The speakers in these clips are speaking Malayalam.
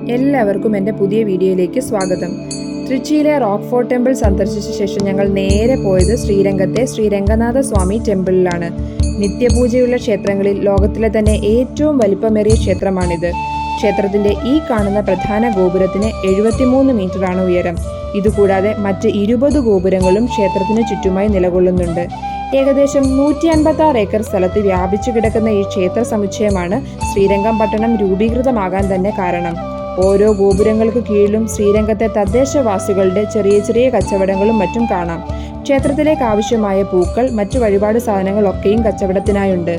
എല്ലാവർക്കും എൻ്റെ പുതിയ വീഡിയോയിലേക്ക് സ്വാഗതം. തൃച്ചിയിലെ റോക്ക് ഫോർട്ട് ടെമ്പിൾ സന്ദർശിച്ച ശേഷം ഞങ്ങൾ നേരെ പോയത് ശ്രീരംഗത്തെ ശ്രീ രംഗനാഥ സ്വാമി ടെമ്പിളിലാണ്. നിത്യപൂജയുള്ള ക്ഷേത്രങ്ങളിൽ ലോകത്തിലെ തന്നെ ഏറ്റവും വലിപ്പമേറിയ ക്ഷേത്രമാണിത്. ക്ഷേത്രത്തിന്റെ ഈ കാണുന്ന പ്രധാന ഗോപുരത്തിന് 73 മീറ്ററാണ് ഉയരം. ഇതുകൂടാതെ മറ്റ് 20 ഗോപുരങ്ങളും ക്ഷേത്രത്തിന് ചുറ്റുമായി നിലകൊള്ളുന്നുണ്ട്. ഏകദേശം 156 ഏക്കർ സ്ഥലത്ത് വ്യാപിച്ചു കിടക്കുന്ന ഈ ക്ഷേത്ര സമുച്ചയമാണ് ശ്രീരംഗം പട്ടണം രൂപീകൃതമാകാൻ തന്നെ കാരണം. ഓരോ ഗോപുരങ്ങൾക്ക് കീഴിലും ശ്രീരംഗത്തെ തദ്ദേശവാസികളുടെ ചെറിയ ചെറിയ കച്ചവടങ്ങളും മറ്റും കാണാം. ക്ഷേത്രത്തിലേക്ക് ആവശ്യമായ പൂക്കൾ, മറ്റു വഴിപാട് സാധനങ്ങളൊക്കെയും കച്ചവടത്തിനായുണ്ട്.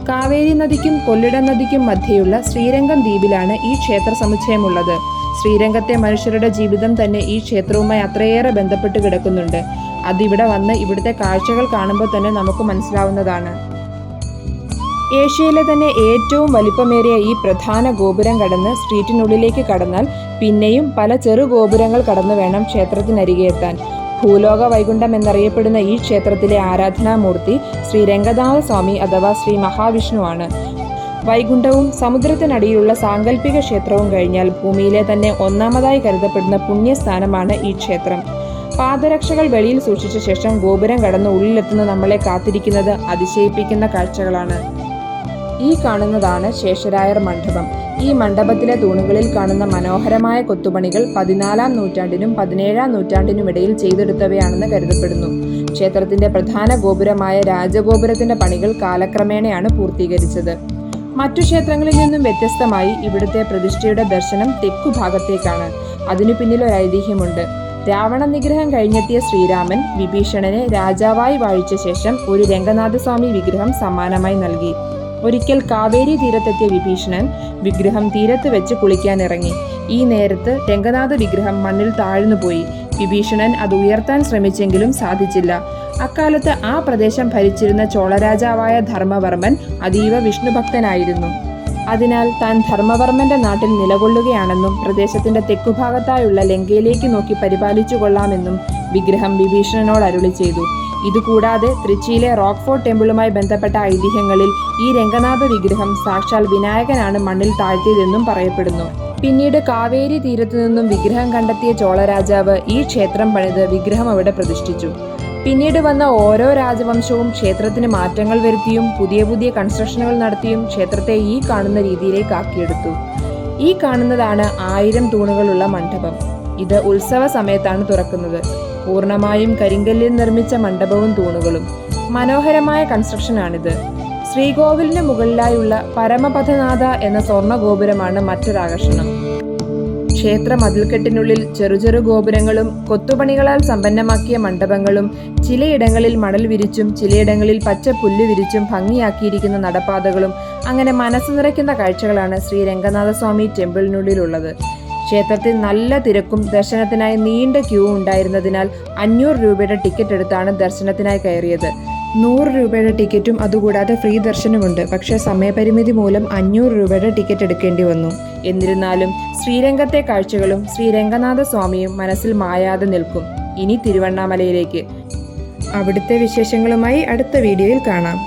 കാവേരി നദിക്കും കൊള്ളിടം നദിക്കും മധ്യയുള്ള ശ്രീരംഗം ദ്വീപിലാണ് ഈ ക്ഷേത്ര സമുച്ചയമുള്ളത്. ശ്രീരംഗത്തെ മനുഷ്യരുടെ ജീവിതം തന്നെ ഈ ക്ഷേത്രവുമായി അത്രയേറെ ബന്ധപ്പെട്ട് കിടക്കുന്നുണ്ട്. അതിവിടെ വന്ന് ഇവിടുത്തെ കാഴ്ചകൾ കാണുമ്പോൾ തന്നെ നമുക്ക് മനസ്സിലാവുന്നതാണ്. ഏഷ്യയിലെ തന്നെ ഏറ്റവും വലിപ്പമേറിയ ഈ പ്രധാന ഗോപുരം കടന്ന് സ്ട്രീറ്റിനുള്ളിലേക്ക് കടന്നാൽ പിന്നെയും പല ചെറു ഗോപുരങ്ങൾ കടന്നു വേണം ക്ഷേത്രത്തിനരികെ എത്താൻ. ഭൂലോക വൈകുണ്ഠം എന്നറിയപ്പെടുന്ന ഈ ക്ഷേത്രത്തിലെ ആരാധനാമൂർത്തി ശ്രീ രംഗനാഥ സ്വാമി അഥവാ ശ്രീ മഹാവിഷ്ണുവാണ്. വൈകുണ്ഠവും സമുദ്രത്തിനടിയിലുള്ള സാങ്കല്പിക ക്ഷേത്രവും കഴിഞ്ഞാൽ ഭൂമിയിലെ തന്നെ ഒന്നാമതായി കരുതപ്പെടുന്ന പുണ്യസ്ഥാനമാണ് ഈ ക്ഷേത്രം. പാദരക്ഷകൾ വെളിയിൽ സൂക്ഷിച്ച ശേഷം ഗോപുരം കടന്ന് ഉള്ളിലെത്തുന്ന നമ്മളെ കാത്തിരിക്കുന്നത് അതിശയിപ്പിക്കുന്ന കാഴ്ചകളാണ്. ഈ കാണുന്നതാണ് ശേഷരായർ മണ്ഡപം. ഈ മണ്ഡപത്തിലെ തൂണുകളിൽ കാണുന്ന മനോഹരമായ കൊത്തുപണികൾ 14-ാം നൂറ്റാണ്ടിനും 17-ാം നൂറ്റാണ്ടിനും ഇടയിൽ ചെയ്തെടുത്തവയാണെന്ന് കരുതപ്പെടുന്നു. ക്ഷേത്രത്തിന്റെ പ്രധാന ഗോപുരമായ രാജഗോപുരത്തിന്റെ പണികൾ കാലക്രമേണയാണ് പൂർത്തീകരിച്ചത്. മറ്റു ക്ഷേത്രങ്ങളിൽ നിന്നും വ്യത്യസ്തമായി ഇവിടുത്തെ പ്രതിഷ്ഠയുടെ ദർശനം തെക്കുഭാഗത്തേക്കാണ്. അതിനു പിന്നിൽ ഒരു ഐതിഹ്യമുണ്ട്. രാവണ നിഗ്രഹം കഴിഞ്ഞെത്തിയ ശ്രീരാമൻ വിഭീഷണനെ രാജാവായി വാഴിച്ച ശേഷം ഒരു രംഗനാഥസ്വാമി വിഗ്രഹം സമ്മാനമായി നൽകി. ഒരിക്കൽ കാവേരി തീരത്തെത്തിയ വിഭീഷണൻ വിഗ്രഹം തീരത്ത് വെച്ച് കുളിക്കാനിറങ്ങി. ഈ നേരത്ത് രംഗനാഥ വിഗ്രഹം മണ്ണിൽ താഴ്ന്നുപോയി. വിഭീഷണൻ അത് ഉയർത്താൻ ശ്രമിച്ചെങ്കിലും സാധിച്ചില്ല. അക്കാലത്ത് ആ പ്രദേശം ഭരിച്ചിരുന്ന ചോളരാജാവായ ധർമ്മവർമ്മൻ അതീവ വിഷ്ണുഭക്തനായിരുന്നു. അതിനാൽ താൻ ധർമ്മവർമ്മന്റെ നാട്ടിൽ നിലകൊള്ളുകയാണെന്നും പ്രദേശത്തിന്റെ തെക്കുഭാഗത്തായുള്ള ലങ്കയിലേക്ക് നോക്കി പരിപാലിച്ചു കൊള്ളാമെന്നും വിഗ്രഹം വിഭീഷണനോട് അരുളി ചെയ്തു. ഇതുകൂടാതെ തൃച്ചിയിലെ റോക്ക് ഫോർട്ട് ടെമ്പിളുമായി ബന്ധപ്പെട്ട ഐതിഹ്യങ്ങളിൽ ഈ രംഗനാഥ വിഗ്രഹം സാക്ഷാൽ വിനായകനാണ് മണ്ണിൽ താഴ്ത്തിയതെന്നും പറയപ്പെടുന്നു. പിന്നീട് കാവേരി തീരത്തു നിന്നും വിഗ്രഹം കണ്ടെത്തിയ ചോളരാജാവ് ഈ ക്ഷേത്രം പണിത് വിഗ്രഹം അവിടെ പ്രതിഷ്ഠിച്ചു. പിന്നീട് വന്ന ഓരോ രാജവംശവും ക്ഷേത്രത്തിന് മാറ്റങ്ങൾ വരുത്തിയും പുതിയ പുതിയ കൺസ്ട്രക്ഷനുകൾ നടത്തിയും ക്ഷേത്രത്തെ ഈ കാണുന്ന രീതിയിലേക്ക് ആക്കിയെടുത്തു. ഈ കാണുന്നതാണ് 1000 തൂണുകളുള്ള മണ്ഡപം. ഇത് ഉത്സവ സമയത്താണ് തുറക്കുന്നത്. പൂർണ്ണമായും കരിങ്കല്ലിൽ നിർമ്മിച്ച മണ്ഡപവും തൂണുകളും. മനോഹരമായ കൺസ്ട്രക്ഷനാണിത്. ശ്രീകോവിലിന് മുകളിലായുള്ള പരമപദനാഥ എന്ന സ്വർണ്ണ ഗോപുരമാണ് മറ്റൊരാകർഷണം. ക്ഷേത്ര മതിൽക്കെട്ടിനുള്ളിൽ ചെറു ഗോപുരങ്ങളും കൊത്തുപണികളാൽ സമ്പന്നമാക്കിയ മണ്ഡപങ്ങളും ചിലയിടങ്ങളിൽ മണൽ വിരിച്ചും ചിലയിടങ്ങളിൽ പച്ച പുല്ല് വിരിച്ചും ഭംഗിയാക്കിയിരിക്കുന്ന നടപ്പാതകളും അങ്ങനെ മനസ്സ് നിറയ്ക്കുന്ന കാഴ്ചകളാണ് ശ്രീ രംഗനാഥസ്വാമി ടെമ്പിളിനുള്ളിലുള്ളത്. ക്ഷേത്രത്തിൽ നല്ല തിരക്കും ദർശനത്തിനായി നീണ്ട ക്യൂ ഉണ്ടായിരുന്നതിനാൽ 500 രൂപയുടെ ടിക്കറ്റ് എടുത്താണ് ദർശനത്തിനായി കയറിയത്. 100 രൂപയുടെ ടിക്കറ്റും അതുകൂടാതെ ഫ്രീ ദർശനമുണ്ട്. പക്ഷേ സമയപരിമിതി മൂലം 500 രൂപയുടെ ടിക്കറ്റ് എടുക്കേണ്ടി വന്നു. എന്നിരുന്നാലും ശ്രീരംഗത്തെ കാഴ്ചകളും ശ്രീ രംഗനാഥ സ്വാമിയും മനസ്സിൽ മായാതെ നിൽക്കും. ഇനി തിരുവണ്ണാമലയിലേക്ക്. അവിടുത്തെ വിശേഷങ്ങളുമായി അടുത്ത വീഡിയോയിൽ കാണാം.